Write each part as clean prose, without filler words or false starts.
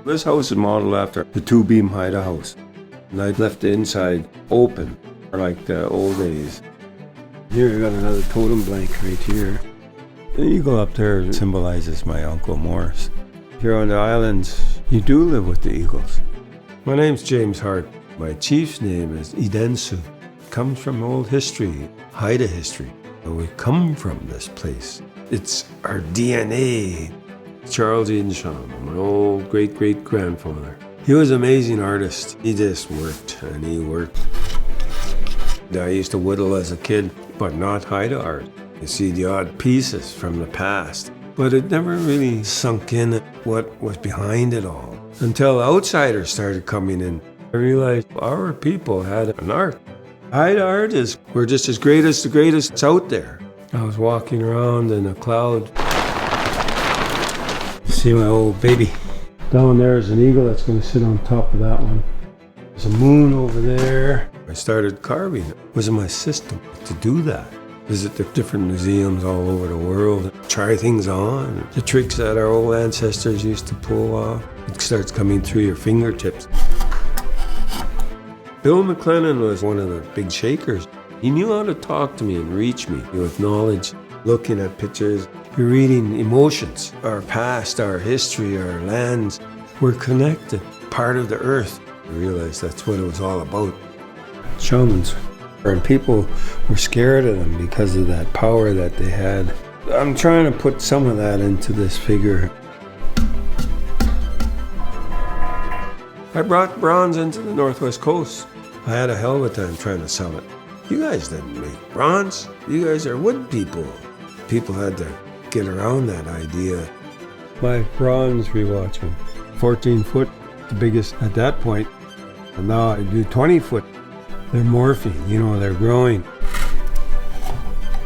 This house is modeled after the two-beam Haida house. And I left the inside open, like the old days. Here I got another totem blank right here. The eagle up there symbolizes my Uncle Morris. Here on the islands, you do live with the eagles. My name's James Hart. My chief's name is Idensu. It comes from old history, Haida history. And we come from this place. It's our DNA. Charles Edensham, my old great-great-grandfather. He was an amazing artist. He just worked and he worked. I used to whittle as a kid, but not Haida art. You see the odd pieces from the past, but it never really sunk in what was behind it all. Until outsiders started coming in, I realized our people had an art. Haida artists were just as great as the greatest out there. I was walking around in a cloud. See my old baby. Down there is an eagle that's going to sit on top of that one. There's a moon over there. I started carving. It was in my system to do that. Visit the different museums all over the world. Try things on. The tricks that our old ancestors used to pull off. It starts coming through your fingertips. Bill McLennan was one of the big shakers. He knew how to talk to me and reach me with knowledge. Looking at pictures, you're reading emotions. Our past, our history, our lands. We're connected, part of the earth. I realized that's what it was all about. Shamans. And people were scared of them because of that power that they had. I'm trying to put some of that into this figure. I brought bronze into the Northwest Coast. I had a hell of a time trying to sell it. You guys didn't make bronze. You guys are wood people. People had to get around that idea. My bronze rewatching, 14 foot, the biggest at that point. And now I do 20 foot. They're morphing, they're growing.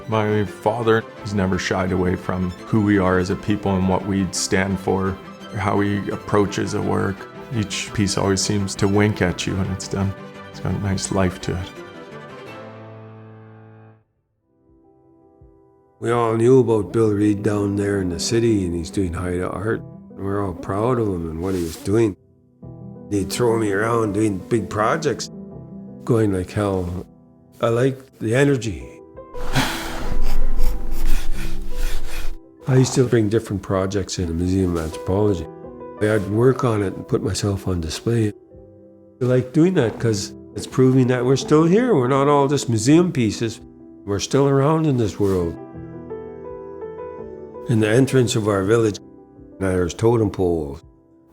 My father has never shied away from who we are as a people and what we stand for, how he approaches a work. Each piece always seems to wink at you when it's done. It's got a nice life to it. We all knew about Bill Reid down there in the city, and he's doing Haida art. We're all proud of him and what he was doing. He'd throw me around doing big projects, going like hell. I like the energy. I used to bring different projects in the Museum of Anthropology. I'd work on it and put myself on display. I like doing that because it's proving that we're still here. We're not all just museum pieces. We're still around in this world. In the entrance of our village, there's totem poles.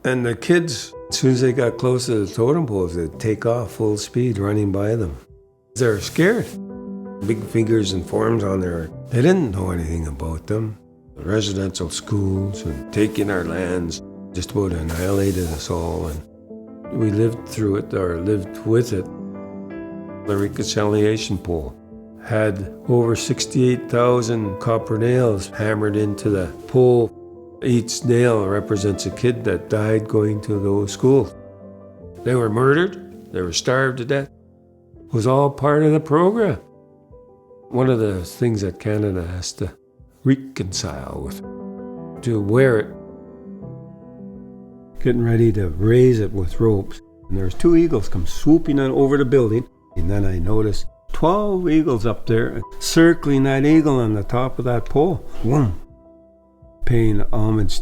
And the kids, as soon as they got close to the totem poles, they'd take off full speed running by them. They're scared. Big figures and forms on there. They didn't know anything about them. The residential schools and taking our lands just about annihilated us all. And we lived through it, or lived with it. The reconciliation pole had over 68,000 copper nails hammered into the pole. Each nail represents a kid that died going to those schools. They were murdered, they were starved to death. It was all part of the program. One of the things that Canada has to reconcile with, to wear it. Getting ready to raise it with ropes. And there's two eagles come swooping on over the building. And then I noticed 12 eagles up there, circling that eagle on the top of that pole. Boom. Paying homage.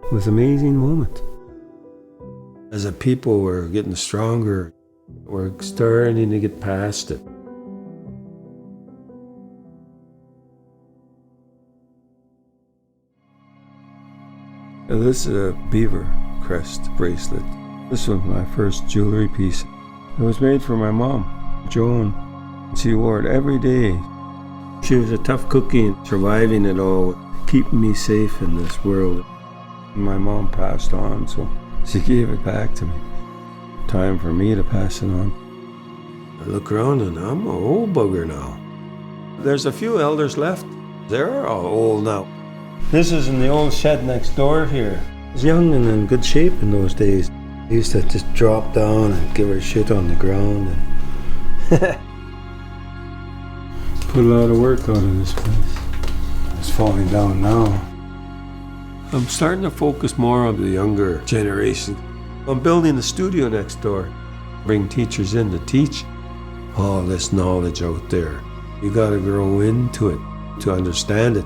It was an amazing moment. As a people, we're getting stronger. We're starting to get past it. This is a beaver crest bracelet. This was my first jewelry piece. It was made for my mom, Joan. She wore it every day. She was a tough cookie and surviving it all, keeping me safe in this world. My mom passed on, so she gave it back to me. Time for me to pass it on. I look around and I'm an old bugger now. There's a few elders left. They're all old now. This is in the old shed next door here. I was young and in good shape in those days. I used to just drop down and give her shit on the ground. And put a lot of work out of this place. It's falling down now. I'm starting to focus more on the younger generation. I'm building a studio next door. Bring teachers in to teach all this knowledge out there. You gotta grow into it to understand it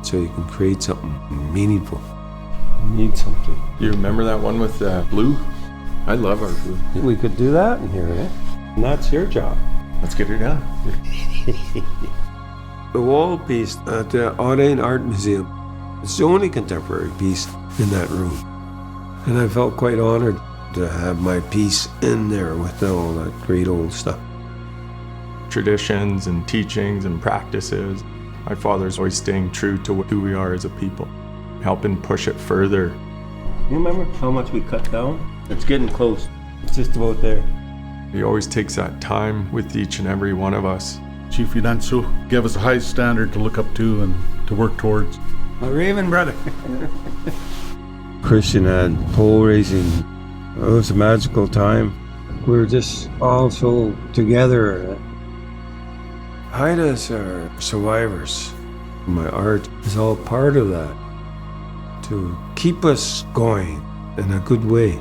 so you can create something meaningful. You need something. You remember that one with blue? I love our blue. We could do that in here, eh? And that's your job. Let's get her done. The wall piece at the Haida Art Museum, it's the only contemporary piece in that room. And I felt quite honored to have my piece in there with all that great old stuff. Traditions and teachings and practices. My father's always staying true to who we are as a people, helping push it further. You remember how much we cut down? It's getting close. It's just about there. He always takes that time with each and every one of us. Chief Finansu gave us a high standard to look up to and to work towards. A Raven brother. Christian had pole racing. It was a magical time. We were just all so together. Haidas are survivors. My art is all part of that to keep us going in a good way.